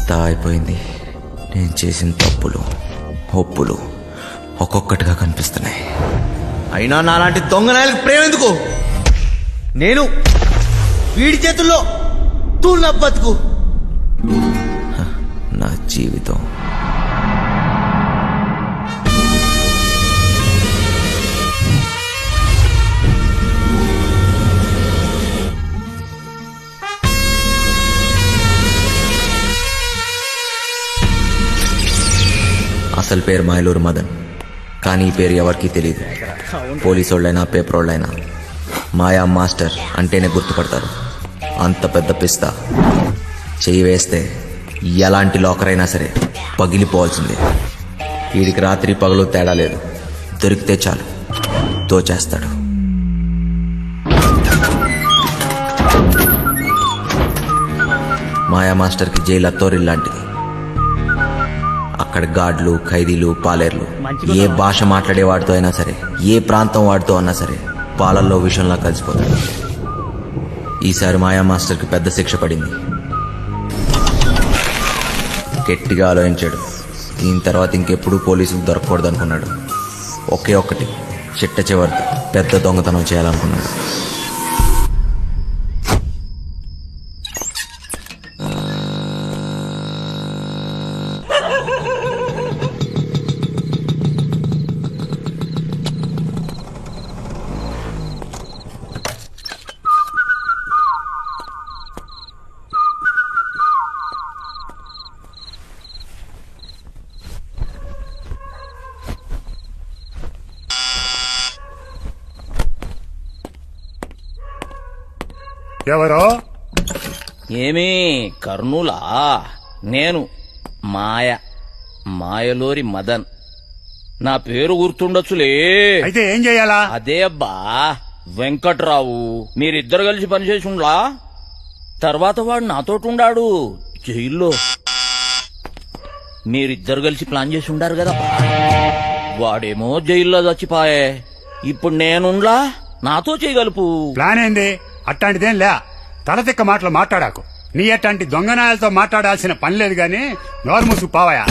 అంతా అయిపోయింది. నేను చేసిన తప్పులు ఒప్పులు ఒక్కొక్కటిగా కనిపిస్తున్నాయి. అయినా నాలాంటి దొంగనాయలకు ప్రేమ ఎందుకు? నేను వీడి చేతుల్లో తూళ్ళ బతుకు. నా జీవితం అసలు పేరు మాయలూరు మదన్, కానీ ఈ పేరు ఎవరికీ తెలియదు. పోలీసు వాళ్ళైనా పేపర్ వాళ్ళైనా మాయా మాస్టర్ అంటేనే గుర్తుపడతారు. అంత పెద్ద పిస్తా చెయ్యి వేస్తే ఎలాంటి లాకర్ అయినా సరే పగిలిపోవాల్సిందే. వీడికి రాత్రి పగలు తేడా లేదు. దొరికితే చాలు దోచేస్తాడు. మాయా మాస్టర్కి జైలు అత్తోరిల్లాంటిది. అక్కడ గార్డులు, ఖైదీలు, పాలేర్లు, ఏ భాష మాట్లాడే వాడితో అయినా సరే, ఏ ప్రాంతం వాడితో అన్నా సరే పాలల్లో విషంలా కలిసిపోతాడు. ఈసారి మాయా మాస్టర్కి పెద్ద శిక్ష పడింది. గట్టిగా ఆలోచించాడు. దీని తర్వాత ఇంకెప్పుడు పోలీసులు దొరకకూడదు అనుకున్నాడు. ఒకే ఒక్కటి చిట్ట చివరి పెద్ద దొంగతనం చేయాలనుకున్నాడు. ఎవరో? ఏమీ కర్నూలా? నేను మాయలూరి మదన్. నా పేరు గుర్తుండొచ్చులే. అయితే ఏం చెయ్యాలా? అదే అబ్బా వెంకట్రావు. మీరిద్దరు కలిసి పనిచేసి ఉండ్లా. తర్వాత వాడు నాతోటుండాడు జైల్లో. మీరిద్దరు కలిసి ప్లాన్ చేసి ఉండారు కదా. వాడేమో జైల్లో చచ్చిపాయే. ఇప్పుడు నేనుండ్లా, నాతో చేయగలుపు. ప్లాన్ ఏంది? అట్టాంటిదేం లే. తలతిక్క మాటలు మాట్లాడాకు. నీ అట్లాంటి దొంగనాయాలతో మాట్లాడాల్సిన పని లేదు గాని నోరు మూసుకు పోవాయా.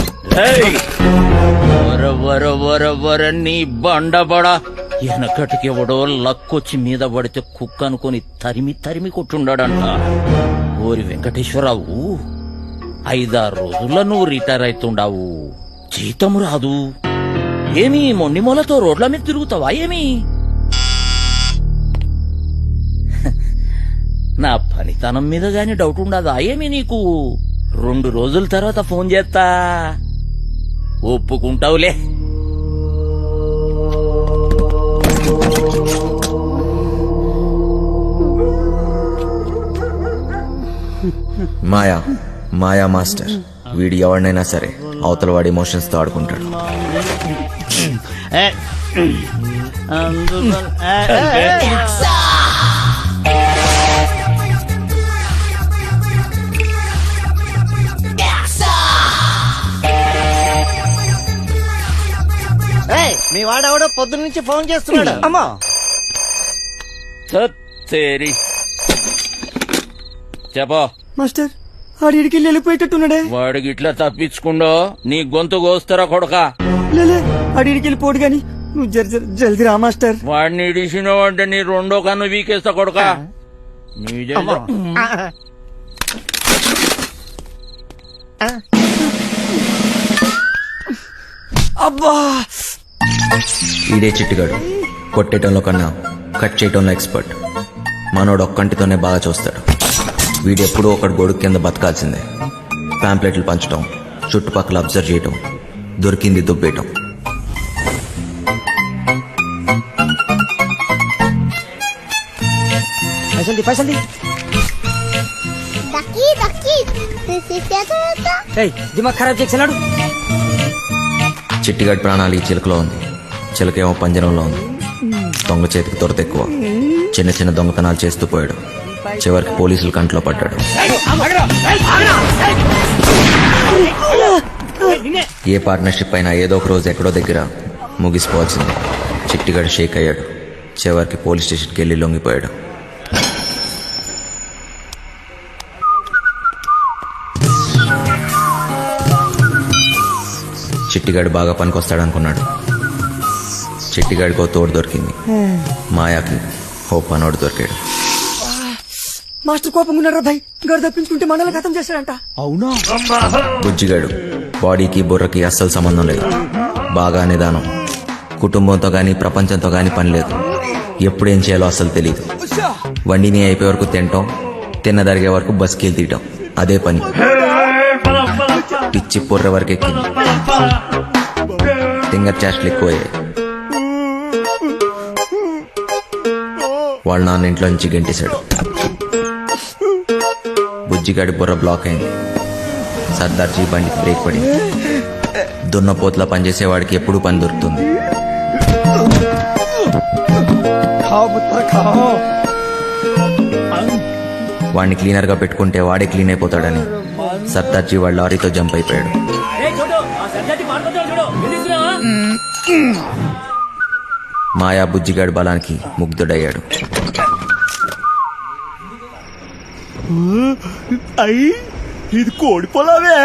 నీ బండబడ వెనకటికి ఎవడో లక్కొచ్చి మీద పడితే కుక్క అనుకుని తరిమి తరిమి కొట్టుండాడంట. ఓరి వెంకటేశ్వరరావు, 5-6 రోజుల్లో నువ్వు రిటైర్ అవుతుండావు. జీతం రాదు. ఏమి మొండి మొలతో రోడ్ల మీద తిరుగుతావా ఏమి? నా పనితనం మీద గాని డౌట్ ఉండదా ఏమి నీకు? 2 రోజుల తర్వాత ఫోన్ చేస్తా, ఒప్పుకుంటావులే. మాయా మాస్టర్ వీడి ఎవరినైనా సరే అవతల వాడి ఎమోషన్స్ తో ఆడుకుంటాడు. మీ వాడెవడో పొద్దు నుంచి ఫోన్ చేస్తున్నాడు. అమ్మా చెప్పా మాస్టర్, ఆడికి వెళ్ళిపోయేటట్టున్నాడే. వాడికి ఇట్లా తప్పించుకుండో నీ గొంతు కోస్తారా కొడక? లేలే, ఆడికి వెళ్ళిపోడు గాని నువ్వు జల్దీ రా మాస్టర్. వాడిని ఇడిసినావు అంటే నీ 2వ కన్ను వీకేస్తా కొడక. అబ్బా, ఈడే చిట్టుగాడు. కొట్టేయటంలో కన్నా కట్ చేయటంలో ఎక్స్పర్ట్. మనోడు ఒక్కంటితోనే బాగా చూస్తాడు. వీడెప్పుడూ ఒకటి గొడుగు కింద బతకాల్సిందే. ప్యాంప్లెట్లు పంచడం, చుట్టుపక్కల అబ్జర్వ్ చేయటం, దొరికింది దుబ్బేయటం. దిమాగ్ ఖరాబ్ చేసినాడు. చిట్టిగాడి ప్రాణాలు ఈ చిలకలో ఉంది. చిలకేమో పంజరంలో ఉంది. దొంగ చేతికి దొరత ఎక్కువ. చిన్న చిన్న దొంగతనాలు చేస్తూ పోయాడు. చివరికి పోలీసులు కంట్లో పడ్డాడు. ఏ పార్ట్నర్షిప్ అయినా ఏదో ఒక రోజు ఎక్కడో దగ్గర ముగిసిపోవాల్సిందే. చిట్టిగాడు షేక్ అయ్యాడు. చివరికి పోలీస్ స్టేషన్కి వెళ్ళి లొంగిపోయాడు. చిట్టిగాడు బాగా పనికొస్తాడనుకున్నాడు. చిట్టిగాడికో తోడు దొరికింది. మాయాకి ఓ పనోడు దొరికాడు. మాస్టర్ కోపంగా ఉన్నారా భయ్? గారు తప్పించుకుంటే మనల్ని ఖతం చేస్తాడంట. అవునా? బుజ్జిగాడు బాడీకి బుర్రకి అస్సలు సంబంధం లేదు. బాగా నిదానం. కుటుంబంతో గాని ప్రపంచంతో గాని పని లేదు. ఎప్పుడేం చేయాలో అస్సలు తెలియదు. వండిని అయిపోయే వరకు తినటం, తిన్నదరిగే వరకు బస్కి తీయటం, అదే పని. పిచ్చి పొర్రె వరకు ఎక్కింది. ఫింగర్ చాస్ట్లు ఎక్కువయ్యాయి. వాళ్ళ నాన్న ఇంట్లో నుంచి గెంటేశాడు. బుజ్జిగాడి బుర్ర బ్లాక్ అయింది. సర్దార్జీ బండికి బ్రేక్ పడింది. దున్నపోతులా పనిచేసేవాడికి ఎప్పుడు పని దొరుకుతుంది. వాడిని క్లీనర్ గా పెట్టుకుంటే వాడే క్లీన్ అయిపోతాడని సర్దార్జీ వాళ్ళ లారీతో జంప్ అయిపోయాడు. మాయా బుజ్జిగాడి బలానికి ముగ్ధుడయ్యాడు. అయ్యి ఇది కోడి పొలావే.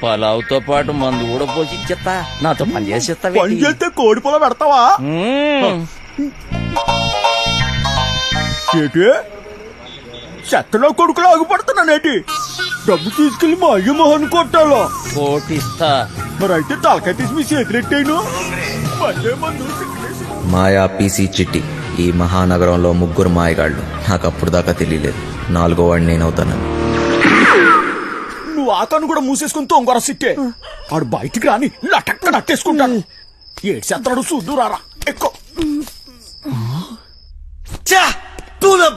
పలావుతో పాటు మందు కూడా పోసి ఇచ్చేస్తా. నాతో పని చేసేస్తా. పని చేస్తే కోడి పొలం పెడతావా? ఏంటి చెత్తలో కొడుకులు ఆగిపడుతున్నానేటి? డబ్బు తీసుకెళ్లి మా అయ్య మొహన్ కొట్టాలో? కోటిస్తా. మరి అయితే తలకాయ తీసి మీ చేతులెట్టాను. మళ్ళీ మందు మాయా, పీసీ, చిట్టి ఈ మహానగరంలో ముగ్గురు మాయగాళ్ళు. నాకు అప్పుడు దాకా తెలియలేదు 4వ వాడిని నేనవుతానని. నువ్వు ఆకాను కూడా మూసేసుకుని తొంగర సిట్టే. ఆడు బయటికి రాని లటక్క నట్టేసుకుంటాను. ఏడు చెత్తడు చూద్దురారా ఎక్కువ.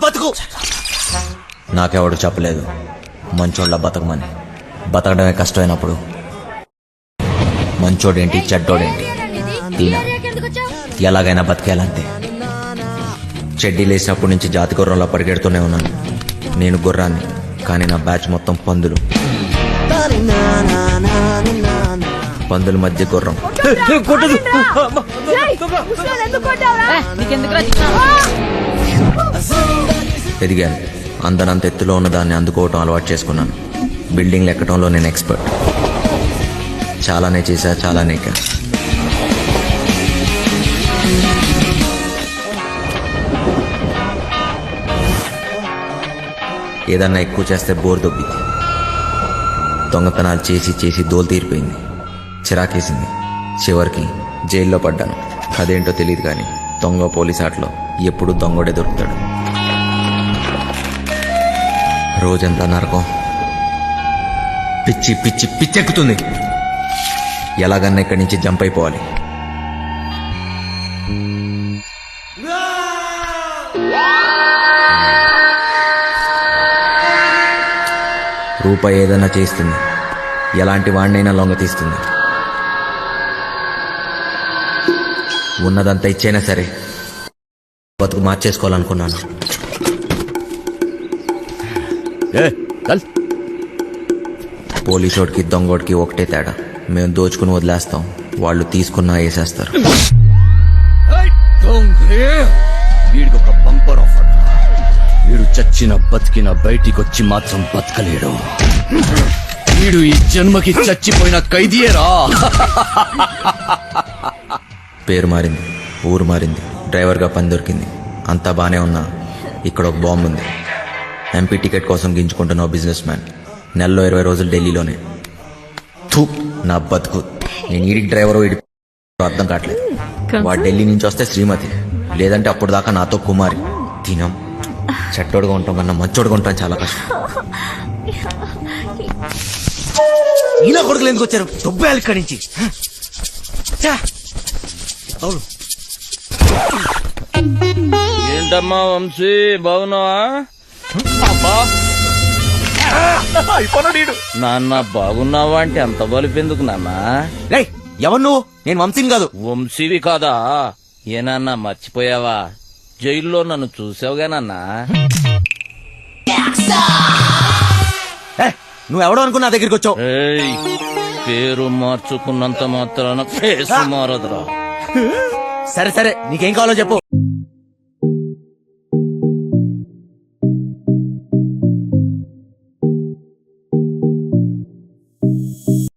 బతుకు నాకెవడు చెప్పలేదు మంచోళ్ళ బతకమని. బతకడమే కష్టమైనప్పుడు మంచోడేంటి చెడ్డోడేంటి తీనా ఎలాగైనా బతికేయాలంతే. చెడ్డీ లేచినప్పటి నుంచి జాతి గుర్రంలా పరిగెడుతూనే ఉన్నాను. నేను గుర్రాన్ని, కానీ నా బ్యాచ్ మొత్తం పందులు. పందుల మధ్య గుర్రం. ఎదిగాను. అందనంత ఎత్తులో ఉన్న దాన్ని అందుకోవటం అలవాటు చేసుకున్నాను. బిల్డింగ్లు ఎక్కడంలో నేను ఎక్స్పర్ట్. చాలానే చేశా, చాలానే ఎక్కా. ఏదన్నా ఎక్కువ చేస్తే బోర్ దొబ్బింది. దొంగతనాలు చేసి చేసి దోలు తీరిపోయింది. చిరాకేసింది. చివరికి జైల్లో పడ్డాను. అదేంటో తెలియదు కానీ దొంగ పోలీస్ ఆటలో ఎప్పుడు దొంగోడే దొరుకుతాడు. రోజంతా నరకం. పిచ్చి పిచ్చి పిచ్చెక్కుతుంది. ఎలాగన్నా ఇక్కడి నుంచి జంప్ అయిపోవాలి. రూపాయి ఏదైనా చేస్తుంది. ఎలాంటి వాడినైనా లొంగ తీస్తుంది. ఉన్నదంతా ఇచ్చైనా సరే బతుకు మార్చేసుకోవాలనుకున్నాను. పోలీసోడికి దొంగోడికి ఒకటే తేడా. మేము దోచుకుని వదిలేస్తాం, వాళ్ళు తీసుకున్నా వేసేస్తారు. వీడికి ఒక బంపర్ ఆఫర్. వీడు చచ్చిన బతికిన బయటికొచ్చి మాత్రం బతకలేడు. వీడు ఈ జన్మకి చచ్చిపోయిన ఖైదీయేరా. పేరు మారింది, ఊరు మారింది, డ్రైవర్గా పని దొరికింది. అంతా బానే ఉన్నా ఇక్కడ ఒక బాంబు ఉంది. ఎంపీ టికెట్ కోసం గింజుకుంటున్న బిజినెస్ మ్యాన్. నెలలో 20 రోజులు ఢిల్లీలోనే. థూ, నా బతుకు. నేను ఈడికి డ్రైవరు ఈడి అర్థం కావట్లేదు. వాడు ఢిల్లీ నుంచి వస్తే శ్రీమతి, లేదంటే అప్పుడు దాకా నాతో కుమారి. తినం చెట్టోడుగా ఉంటాం కన్నా మంచోడుగా ఉంటాం చాలా కష్టం. ఇలా కొడుకులు ఎందుకు వచ్చారు? దుబ్బాలి ఇక్కడి నుంచి. ఏంటమ్మా వంశీ, బాగున్నావా? నాన్న బాగున్నావా అంటే అంత బలిపెందుకు నాన్న? ఎవరు నువ్వు? నేను వంశీని కాదు. వంశీవి కాదా? ఏనాన్న మర్చిపోయావా? జైల్లో నన్ను చూసావుగా నాన్న. నువ్వెవడో అనుకున్నా నా దగ్గరికి వచ్చావు. ఏయ్, పేరు మార్చుకున్నంత మాత్రాన ఫేస్ మారదురా. సరే సరే, నీకేం కావాలో చెప్పు.